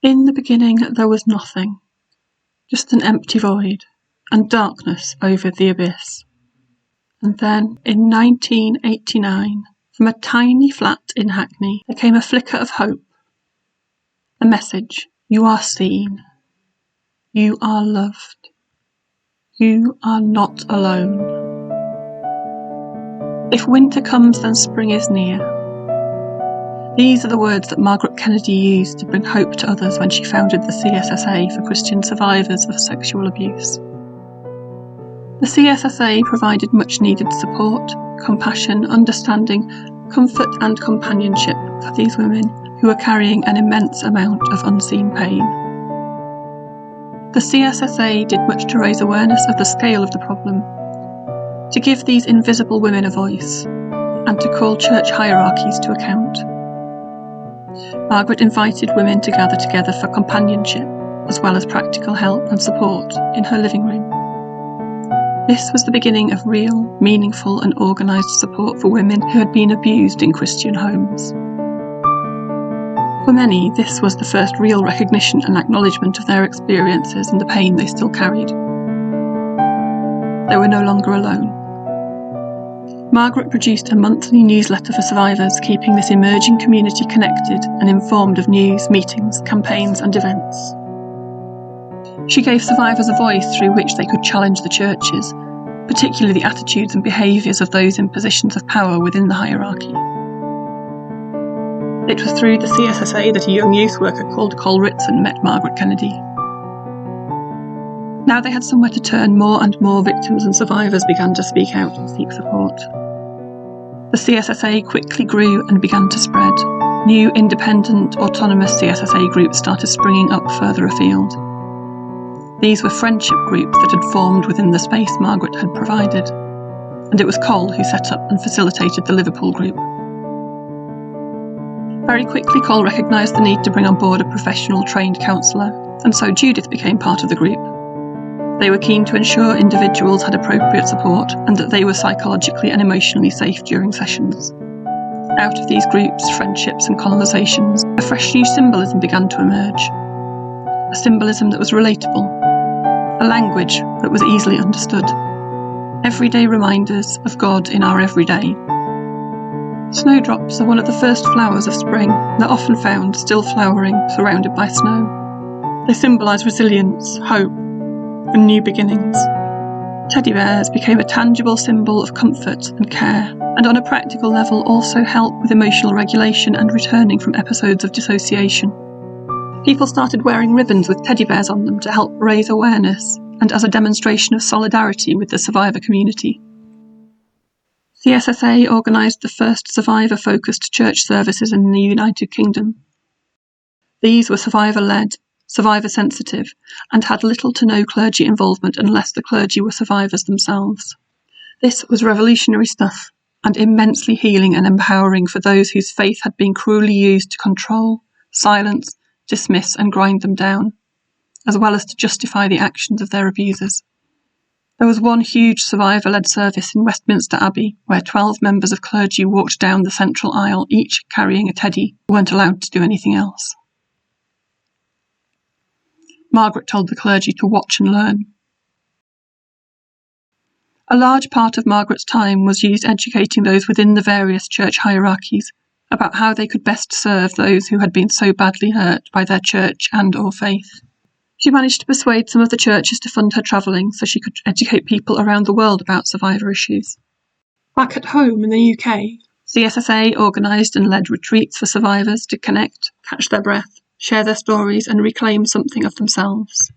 In the beginning there was nothing, just an empty void, and darkness over the abyss. And then, in 1989, from a tiny flat in Hackney, there came a flicker of hope. A message: you are seen. You are loved. You are not alone. If winter comes, then spring is near. These are the words that Margaret Kennedy used to bring hope to others when she founded the CSSA for Christian survivors of sexual abuse. The CSSA provided much-needed support, compassion, understanding, comfort and companionship for these women who were carrying an immense amount of unseen pain. The CSSA did much to raise awareness of the scale of the problem, to give these invisible women a voice, and to call church hierarchies to account. Margaret invited women to gather together for companionship, as well as practical help and support, in her living room. This was the beginning of real, meaningful and organised support for women who had been abused in Christian homes. For many, this was the first real recognition and acknowledgement of their experiences and the pain they still carried. They were no longer alone. Margaret produced a monthly newsletter for survivors, keeping this emerging community connected and informed of news, meetings, campaigns and events. She gave survivors a voice through which they could challenge the churches, particularly the attitudes and behaviours of those in positions of power within the hierarchy. It was through the CSSA that a young youth worker called Col Ritson met Margaret Kennedy. Now they had somewhere to turn, more and more victims and survivors began to speak out and seek support. The CSSA quickly grew and began to spread. New independent, autonomous CSSA groups started springing up further afield. These were friendship groups that had formed within the space Margaret had provided, and it was Col who set up and facilitated the Liverpool group. Very quickly, Col recognised the need to bring on board a professional trained counsellor, and so Judith became part of the group. They were keen to ensure individuals had appropriate support and that they were psychologically and emotionally safe during sessions. Out of these groups, friendships and conversations, a fresh new symbolism began to emerge. A symbolism that was relatable, a language that was easily understood. Everyday reminders of God in our everyday. Snowdrops are one of the first flowers of spring. They're often found still flowering, surrounded by snow. They symbolise resilience, hope, and new beginnings. Teddy bears became a tangible symbol of comfort and care, and on a practical level also help with emotional regulation and returning from episodes of dissociation. People started wearing ribbons with teddy bears on them to help raise awareness and as a demonstration of solidarity with the survivor community. CSSA organised the first survivor-focused church services in the United Kingdom. These were survivor-led, survivor-sensitive, and had little to no clergy involvement unless the clergy were survivors themselves. This was revolutionary stuff, and immensely healing and empowering for those whose faith had been cruelly used to control, silence, dismiss and grind them down, as well as to justify the actions of their abusers. There was one huge survivor-led service in Westminster Abbey where 12 members of clergy walked down the central aisle, each carrying a teddy, who weren't allowed to do anything else. Margaret told the clergy to watch and learn. A large part of Margaret's time was used educating those within the various church hierarchies about how they could best serve those who had been so badly hurt by their church and or faith. She managed to persuade some of the churches to fund her travelling so she could educate people around the world about survivor issues. Back at home in the UK, CSSA organised and led retreats for survivors to connect, catch their breath, share their stories and reclaim something of themselves.